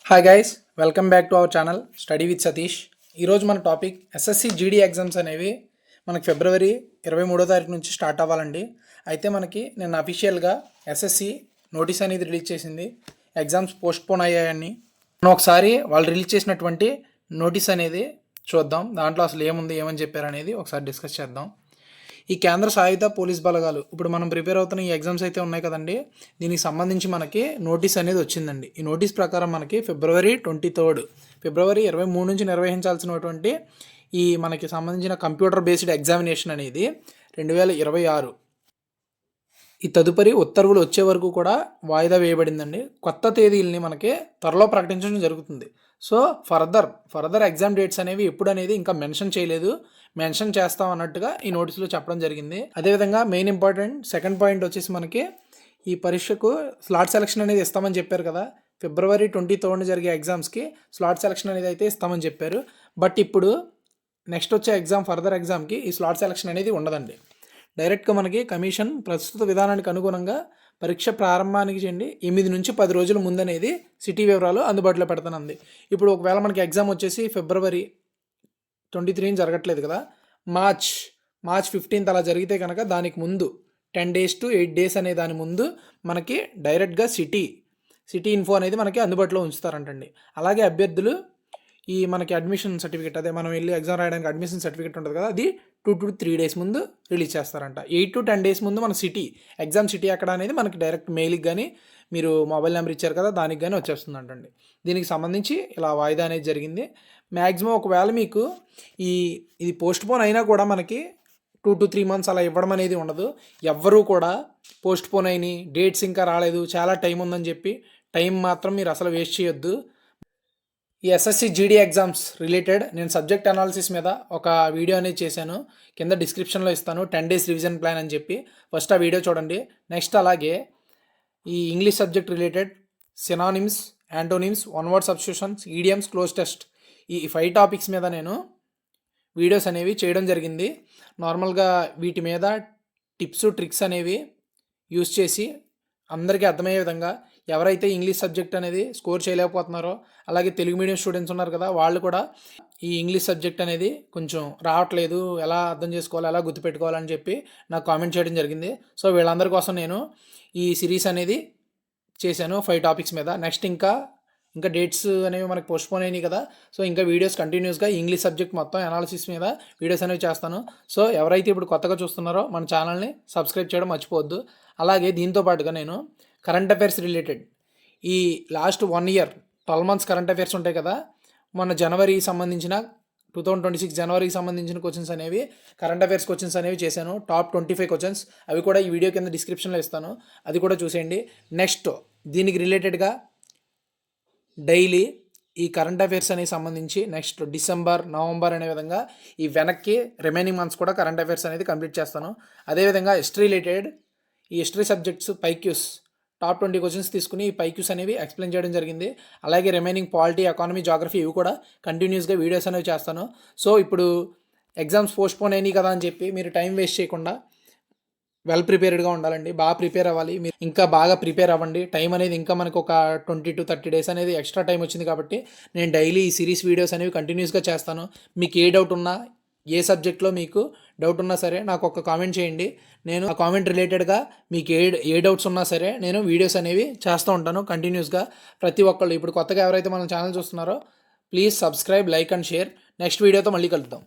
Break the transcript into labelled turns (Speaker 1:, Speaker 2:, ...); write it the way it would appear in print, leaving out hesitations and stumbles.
Speaker 1: Hi guys, welcome back to our channel study with Satish. ఈరోజు మన topic SSC GD exams అనేవి మనకి ఫిబ్రవరి 23వ తారీఖు నుంచి స్టార్ట్ అవ్వాలండి. అయితే మనకి నిన్న అఫీషియల్గా ఎస్ఎస్సి నోటీస్ అనేది రిలీజ్ చేసింది, ఎగ్జామ్స్ పోస్ట్పోన్ అయ్యాయని. మనం ఒకసారి వాళ్ళు రిలీజ్ చేసినటువంటి నోటీస్ అనేది చూద్దాం, దాంట్లో అసలు ఏముంది ఏమని చెప్పారు అనేది ఒకసారి డిస్కస్ చేద్దాం. ఈ కేంద్ర సాయుధ పోలీస్ బలగాలు ఇప్పుడు మనం ప్రిపేర్ అవుతున్న ఈ ఎగ్జామ్స్ అయితే ఉన్నాయి కదండి, దీనికి సంబంధించి మనకి నోటీస్ అనేది వచ్చిందండి. ఈ నోటీస్ ప్రకారం మనకి ఫిబ్రవరి 23 నుంచి నిర్వహించాల్సినటువంటి ఈ మనకి సంబంధించిన కంప్యూటర్ బేస్డ్ ఎగ్జామినేషన్ అనేది 2026 ఈ తదుపరి ఉత్తర్వులు వచ్చే వరకు కూడా వాయిదా వేయబడిందండి. కొత్త తేదీలని మనకి త్వరలో ప్రకటించడం జరుగుతుంది. సో ఫర్దర్ ఎగ్జామ్ డేట్స్ అనేవి ఎప్పుడు అనేది ఇంకా మెన్షన్ చేయలేదు, మెన్షన్ చేస్తాం అన్నట్టుగా ఈ నోటీసులో చెప్పడం జరిగింది. అదేవిధంగా మెయిన్ ఇంపార్టెంట్ సెకండ్ పాయింట్ వచ్చేసి మనకి ఈ పరీక్షకు స్లాట్ సెలక్షన్ అనేది ఇస్తామని చెప్పారు కదా. ఫిబ్రవరి 23 జరిగే ఎగ్జామ్స్కి స్లాట్ సెలక్షన్ అనేది అయితే ఇస్తామని చెప్పారు. బట్ ఇప్పుడు నెక్స్ట్ వచ్చే ఫర్దర్ ఎగ్జామ్కి ఈ స్లాట్ సెలక్షన్ అనేది ఉండదండి. డైరెక్ట్గా మనకి కమిషన్ ప్రస్తుత విధానానికి అనుగుణంగా పరీక్ష ప్రారంభానికి 8 నుంచి 10 రోజుల ముందనేది సిటీ వివరాలు అందుబాటులో పెడుతుంది. ఇప్పుడు ఒకవేళ మనకి ఎగ్జామ్ వచ్చేసి ఫిబ్రవరి 23 జరగట్లేదు కదా, మార్చ్ 15 అలా జరిగితే కనుక దానికి ముందు 10 days to 8 days అనే దాని ముందు మనకి డైరెక్ట్గా సిటీ ఇన్ఫో అనేది మనకి అందుబాటులో ఉంచుతారంటండి. అలాగే అభ్యర్థులు ఈ మనకి అడ్మిషన్ సర్టిఫికేట్, అదే మనం వెళ్ళి ఎగ్జామ్ రాయడానికి అడ్మిషన్ సర్టిఫికేట్ ఉంటుంది కదా, అది 2 to 3 days ముందు రిలీజ్ చేస్తారంట. 8 to 10 days ముందు మన ఎగ్జామ్ సిటీ ఎక్కడ అనేది మనకి డైరెక్ట్ మెయిల్కి కానీ మీరు మొబైల్ నెంబర్ ఇచ్చారు కదా దానికి కానీ వచ్చేస్తుందంటండి. దీనికి సంబంధించి ఇలా వాయిదా అనేది జరిగింది. మ్యాక్సిమం ఒకవేళ మీకు ఇది పోస్ట్పోన్ అయినా కూడా మనకి 2 to 3 months అలా ఇవ్వడం అనేది ఉండదు. ఎవ్వరూ కూడా పోస్ట్పోన్ అయినాయి, డేట్స్ ఇంకా రాలేదు, చాలా టైం ఉందని చెప్పి టైం మాత్రం మీరు అసలు వేస్ట్ చేయొద్దు. ఈ ఎస్ఎస్సి జీడీ ఎగ్జామ్స్ రిలేటెడ్ నేను సబ్జెక్ట్ అనాలిసిస్ మీద ఒక వీడియో అనేది చేశాను, కింద డిస్క్రిప్షన్లో ఇస్తాను, 10 days రివిజన్ ప్లాన్ అని చెప్పి. ఫస్ట్ ఆ వీడియో చూడండి. నెక్స్ట్ అలాగే ఈ English subject related synonyms, antonyms, one word substitutions, idioms, cloze test, ఈ 5 topics మీద నేను వీడియోస్ అనేవి చేయడం జరిగింది. నార్మల్గా వీటి మీద టిప్స్ ట్రిక్స్ అనేవి యూస్ చేసి అందరికీ అర్థమయ్యే విధంగా, ఎవరైతే ఇంగ్లీష్ సబ్జెక్ట్ అనేది స్కోర్ చేయలేకపోతున్నారో, అలాగే తెలుగు మీడియం స్టూడెంట్స్ ఉన్నారు కదా, వాళ్ళు కూడా ఈ ఇంగ్లీష్ సబ్జెక్ట్ అనేది కొంచెం రావట్లేదు, ఎలా అర్థం చేసుకోవాలి, ఎలా గుర్తుపెట్టుకోవాలని చెప్పి నాకు కామెంట్ చేయడం జరిగింది. సో వీళ్ళందరి కోసం నేను ఈ సిరీస్ అనేది చేశాను 5 topics మీద. నెక్స్ట్ ఇంకా డేట్స్ అనేవి మనకి పోస్ట్పోన్ అయినాయి కదా, సో ఇంకా వీడియోస్ కంటిన్యూస్గా ఇంగ్లీష్ సబ్జెక్ట్ మొత్తం అనాలిసిస్ మీద వీడియోస్ అనేవి చేస్తాను. సో ఎవరైతే ఇప్పుడు కొత్తగా చూస్తున్నారో మన ఛానల్ని సబ్స్క్రైబ్ చేయడం మర్చిపోవద్దు. అలాగే దీంతో పాటుగా నేను కరెంట్ అఫైర్స్ రిలేటెడ్ ఈ last 1 year 12 months current affairs ఉంటాయి కదా, మొన్న జనవరికి సంబంధించిన 2026 జనవరికి సంబంధించిన క్వశ్చన్స్ అనేవి, కరెంట్ అఫైర్స్ క్వశ్చన్స్ అనేవి చేశాను. టాప్ 25 క్వశ్చన్స్, అవి కూడా ఈ వీడియో కింద డిస్క్రిప్షన్లో ఇస్తాను, అది కూడా చూసేయండి. నెక్స్ట్ దీనికి రిలేటెడ్గా డైలీ ఈ కరెంట్ అఫైర్స్ అనేవి సంబంధించి నెక్స్ట్ డిసెంబర్, నవంబర్ అనే విధంగా ఈ వెనక్కి రిమైనింగ్ మంత్స్ కూడా కరెంట్ అఫైర్స్ అనేది కంప్లీట్ చేస్తాను. అదేవిధంగా హిస్టరీ రిలేటెడ్ ఈ హిస్టరీ సబ్జెక్ట్స్ పైక్యూస్ టాప్ 20 క్వశ్చన్స్ తీసుకుని ఈ పైక్యూస్ అనేవి ఎక్స్ప్లెయిన్ చేయడం జరిగింది. అలాగే రిమైనింగ్ పాలిటీ, ఎకానమీ, జాగ్రఫీ ఇవి కూడా కంటిన్యూస్గా వీడియోస్ అనేవి చేస్తాను. సో ఇప్పుడు ఎగ్జామ్స్ పోస్ట్పోన్ అయినాయి కదా అని చెప్పి మీరు టైం వేస్ట్ చేయకుండా వెల్ ప్రిపేర్డ్గా ఉండాలండి, బాగా ప్రిపేర్ అవ్వాలి. మీరు ఇంకా బాగా ప్రిపేర్ అవ్వండి. టైం అనేది ఇంకా మనకు ఒక 20 to 30 days అనేది ఎక్స్ట్రా టైం వచ్చింది కాబట్టి నేను డైలీ ఈ సిరీస్ వీడియోస్ అనేవి కంటిన్యూస్గా చేస్తాను. మీకు ఏ డౌట్ ఉన్నా, ఏ సబ్జెక్ట్లో మీకు డౌట్ ఉన్నా సరే నాకు ఒక కామెంట్ చేయండి. నేను ఆ కామెంట్ రిలేటెడ్గా మీకు ఏ డౌట్స్ ఉన్నా సరే నేను వీడియోస్ అనేవి చేస్తూ ఉంటాను కంటిన్యూస్గా. ప్రతి ఒక్కళ్ళు ఇప్పుడు కొత్తగా ఎవరైతే మన ఛానల్ చూస్తున్నారో please subscribe, like and share. Next వీడియోతో మళ్ళీ కలుద్దాం.